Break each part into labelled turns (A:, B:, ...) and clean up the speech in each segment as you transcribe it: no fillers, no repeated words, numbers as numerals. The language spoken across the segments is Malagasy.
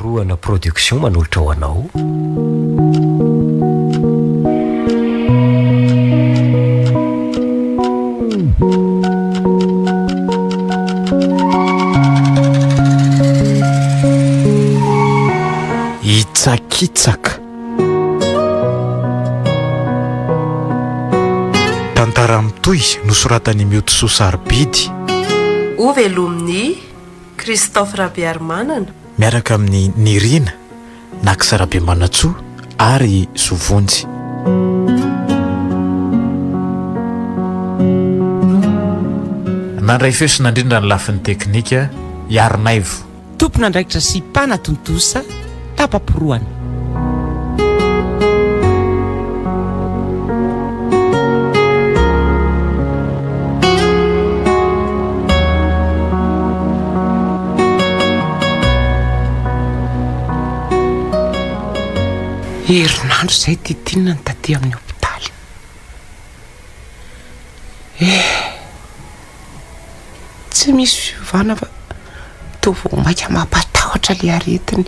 A: Andro ana production manolotra ho anao. Hitsakitsaka. Tantara Mitohy nosoratany Mitohy Sarobidy.
B: Ovelomin'ny Christophe Rabearmanana
A: miaraka amin'ny Nirina Nakisarabe Manatsoa ary Sovonjy. Nandray feo sy nandrindra ny lafin'ny teknika Yarinaivo.
C: Tompona andraikitra sy mpanatontosa tapaporoana. Herinandro izay titinina ny taty amin'ny hopitaly. Tsy misy fiovana fa toa voamaika mampatahotra le aretiny.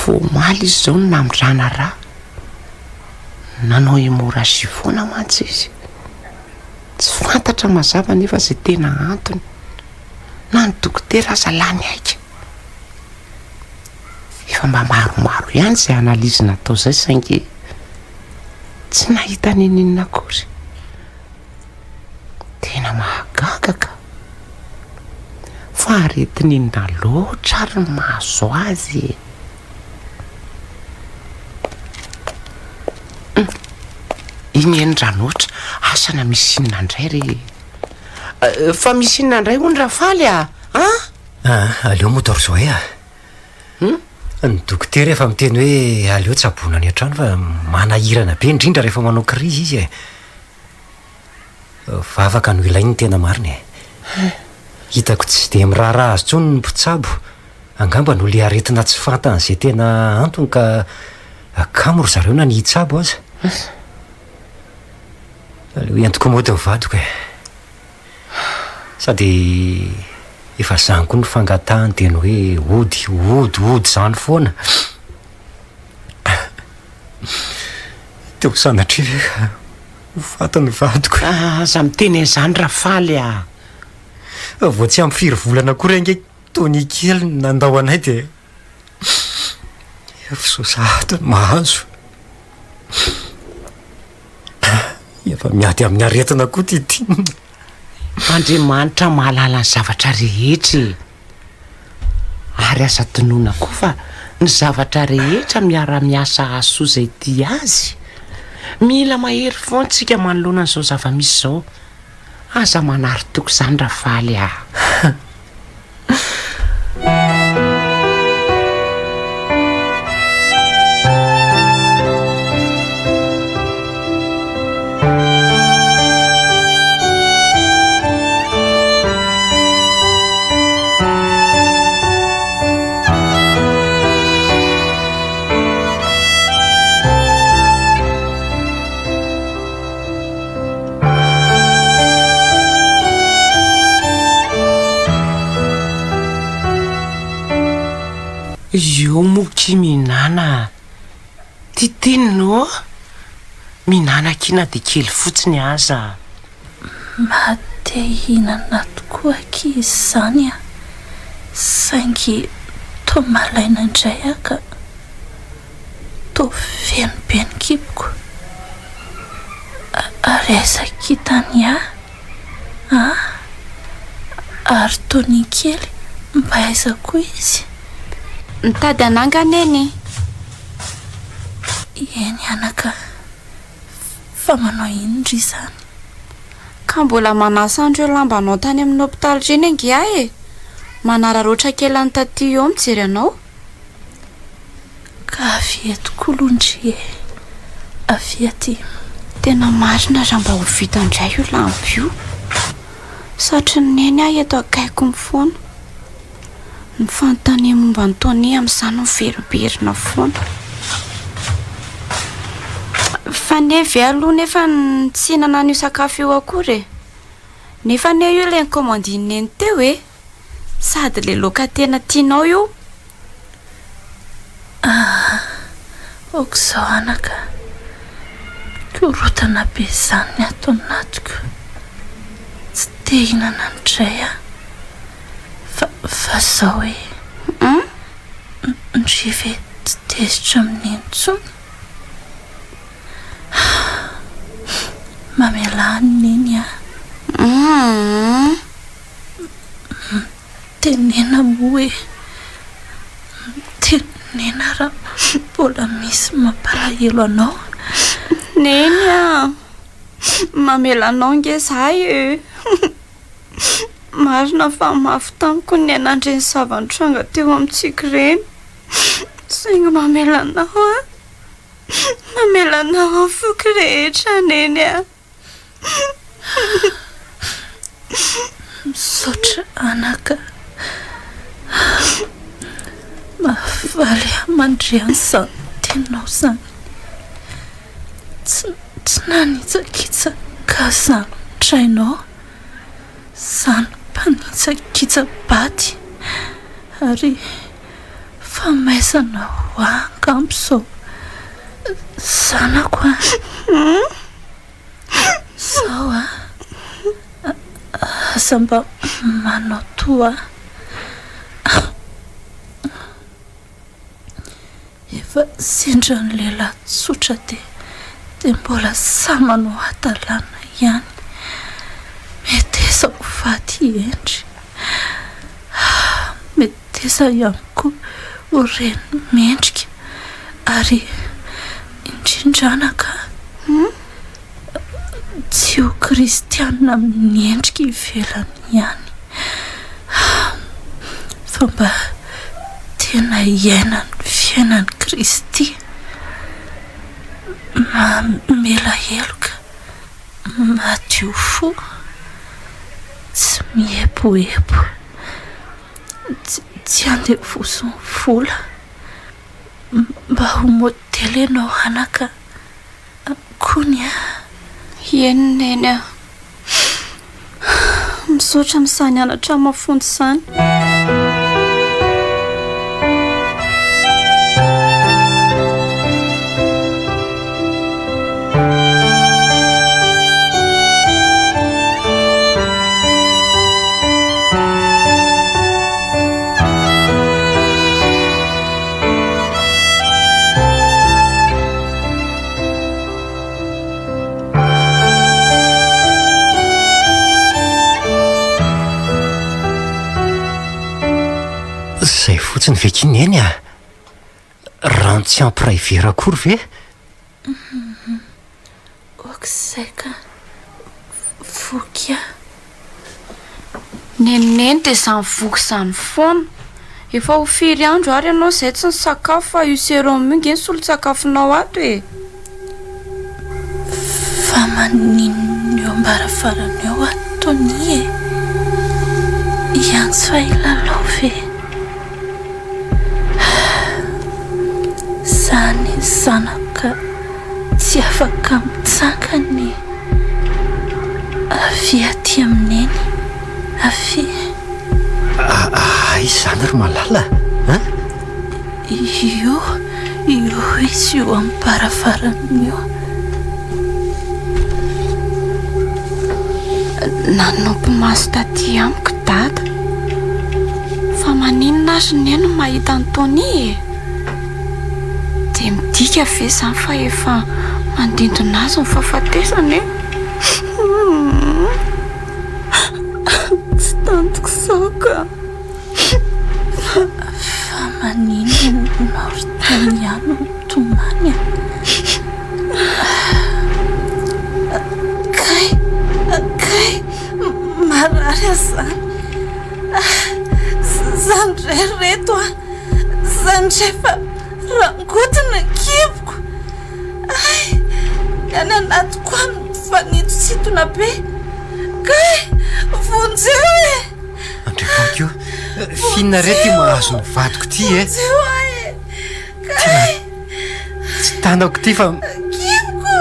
C: Voamaly izy zao no namindrana Raha. Nanao hémorragie foana mantsy izy. Tsy fantatra mazava nefa izay tena antony. Na ny dokotera aza lany aika. Efa mba maromaro ihany izay analizy natao izay saingy tsy nahita ninina akory. Tena mahagaga ka. Fa aretinina loatra ary mahazo azy. Iny endranoatra asana misy inona indray re. Fa misy inona indray hono Rafaly
A: Aleo motor zao ny dokotera efa miteny hoe aleo tsabona ny atrano fa manahirana be indrindra rehefa manao krizy izy vavaka no ilay ny tena mariny hitako tsy de miraharaha azy tsony ny mpitsabo angamba no le aretina tsy fantany izay tena antony ka akamoro zareo na ny hitsabo aza aleo entiko mody mivadiko sady efa zany koa ny fangatahany teny hoe ody zany foana. Teo sanatry ho fatany vadiko.
C: Aza miteny izany Rafaly
A: vao tsy amin'ny firy volana koa renge tony kely nandao anay de fisosahata mahazo. Efa miady amin'ny aretina koa titinina.
C: Andriamanitra mahalala ny zavatra rehetra ary asa tonoina koa fa ny zavatra rehetra miara-miasa aso izay ty azy. Mila mahery foantsika manoloana n'izao zava-misy izao. Aza manary toko izany Rafaly Io moky minana titinino minana kina de kely fotsiny aza.
D: Mate hinana tokoa kizy zany saingy to malaina indray aka to feno be ny kipoko ary aiza kitany ary tony kely mba aiza koa izy
E: mitady anangana eny.
D: Eny anaka fa manao inondry izany
E: ka mbola manasa andreo lambanao tany amin'ny hopitaly reny angia manararoatra kely any taty eo mijery anao
D: ka avieto kolondry aviety.
E: Tena marina raha mba ho vita indray io lampo io satria neny eto akaiko mifoana ny fantany momba ny tony amin'izany miveriberina foana fa nevy aloha nefa tsy hinana n'io sakafo io akory nefa ne io le nkomandineny teo sady le loka tena tianao io
D: ok'izao anaka korotana be izany ato anatiko tsy te hinana ndray fa zao hoe ndrive tsy tezitra amin'ny intsony mamelany iny tenena moa hoe tenena raha mbola misy mampalahelo anao
E: neny mamelanao nge zahay marina fa mafy tamiko ny anandreny savantranga teo amintsika reny sainga mamelanao mamelanao foky rehetra neny
D: misaotra anaka mahafaly amandreany zany tenao zany tsy nanitsakitsaka zany trainao zany mpanitsakitsa-baty ary famaizana ho angampo zao zanako zao aza mba manao toa efa sendra ny lehilahy tsotra de mbola samanao atalana ihany mety eza ho faty endry mety eza ihany koa ho reny mendrika ary indrindranaka tsy ho kristianina amin'ny endrika ivelany ihany fa mba tena iainany fiainany Kristy mamela heloka madio fo tsy mieboebo tsy andevosony vola mba ho modely anao anaka kony
E: enoneny misaotra misany anatra mafonto zany
A: zay fotsiny vekiny eny rano tsy ampiray vera akory ve
D: oksaika voky
E: neneneny de zany voky zany foana efa ho firy andro ary ianao zay tsy ny sakafo fa useromi nge ny solo-tsakafonao ato
D: fa maninny eo ambaravarana eo atony iantso fa ilalao ve zany zanaka tsy afaka mitsangany avy aty amineny avy
A: izany ry malala
D: io izy io ambaravarana io
E: nanompo maso taty amiko dada fa maninona azy ny eno mahita anytony de midika ve zany fa efa mandindona azy ny fahafatesany tsy tantoko saoka
D: fa maninona naoritany ihany tomany kay marary azany zany rereto zany rehefa rangotina kiboko any anatiko amin'ny fanitsitsitona be kay vonjeo
A: andrevakio finna rety mahazo ny vadiko ty
D: kay
A: tsy tanako ty fa
D: kiboko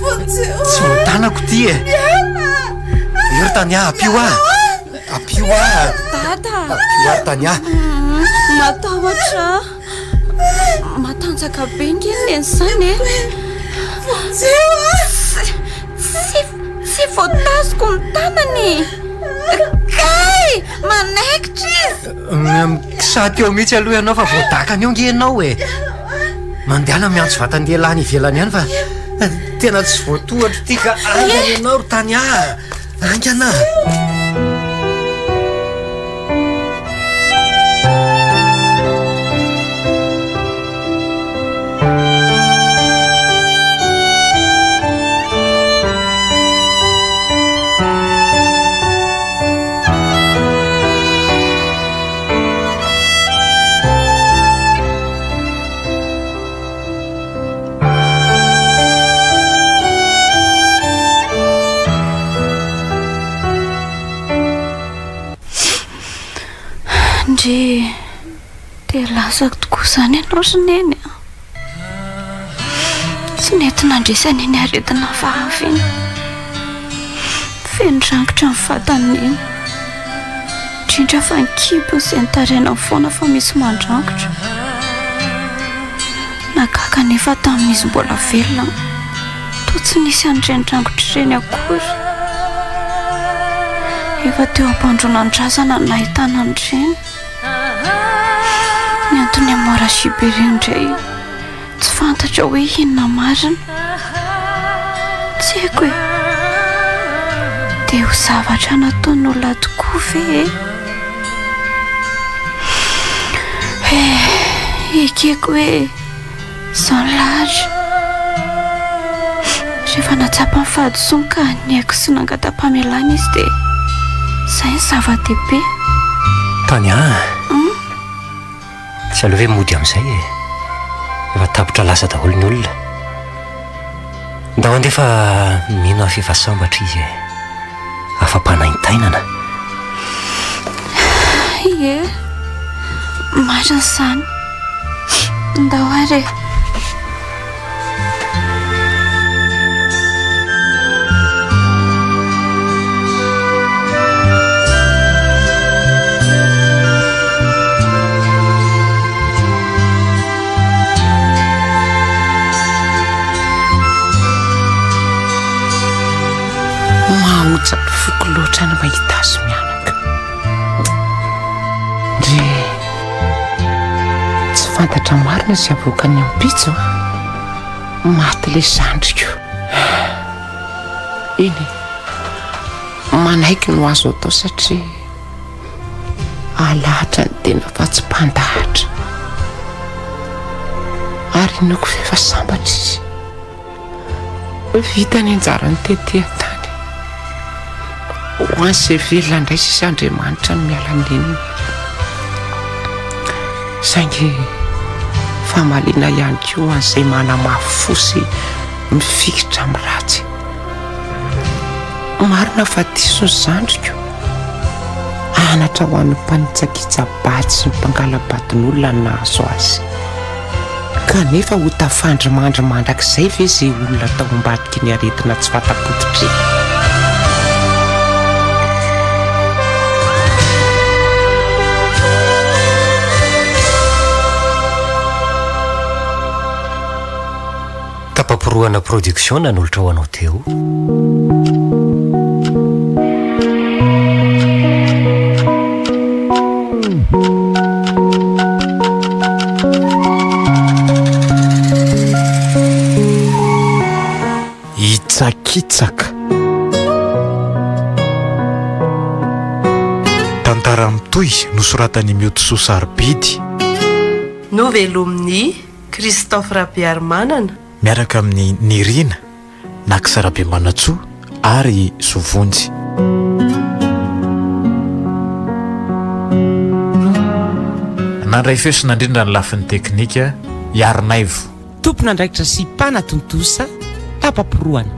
D: vonjeo
A: tsy motanako ty ery tany apio
E: dada
A: apio ary tany
E: matahotra mantsaka be ngeleny zany sy voatazoko ny tanany kay manaikitra izy
A: misaty eo mihitsy aloha ianao fa voadakany eo ngenao e mandeana miantso vatandehilany ivelany ihany fa tena tsy voatohatro tia ka angana ianao ro tany angana
E: dia lasako tokoa izany ianao sineny tsy nentina andresana eny aretina fahavina fenodrangotra ny vatany indrindra fa nkibony izay nitaraina foana fa misy mandrangotra nagaka nefa tamin'izy mbola velona toa tsy nisy an'ireny-drangotra ireny akory efa teo ampandronan-drazana nahitana an'ireny ny antony amora siberi indray tsy fantatra hoe inona marina tsy haiko hoe dia ho zavatra nataon'olona tokoa ve ekeko hoe izany lahatra rehefa natsapa ny fahadisoany ka ny haiko sy nangata-pamelana izy dia izay ny zava-dehibe
A: tany tsy aloha hoe mody amin'izay efa tapotra lasa daholo ny olona ndao andefa mino afefa sambatra izy afa-panaintainana
E: ie marina izany ndao are
C: mahotsapy foko loatra ny mahita azy mianaka ndre tsy fantatra marina sy avoakany ampitso maty le sandriko iny manaiky no azo atao satria alahatra ny tena fa tsy mpandahatra ary noko fefa sambatra izy vita ny anjara ny tetehantany ho an'izay velona indray sisy Andriamanitra no miala neny saingy famaliana ihany koa an'izay manamafosy mifikitra amin'ny ratsy marina fa diso ny zandriko anatra ho an'ny mpanitsakitsabaty sy ny mpangalabadin'olona ny nahazo azy kanefa ho tafandry mandry mandrakizay ve izay olona tao ambadiky ny aretina tsy fatapototre
A: tapaporoana production nanolotra ho anao teo Hitsakitsaka Tantara Mitohy nosoratany Mitohy Sarobidy
B: novelomin'ny Christophe Rabiarmanana
F: miaraka amin'ny Nirina Nakisarabe Manatsoa ary Sovonjy nandray feosina indrindra ny lafin'ny teknika Yarinaivo
C: tompona andraikitra sy mpana tontosa tapaporoana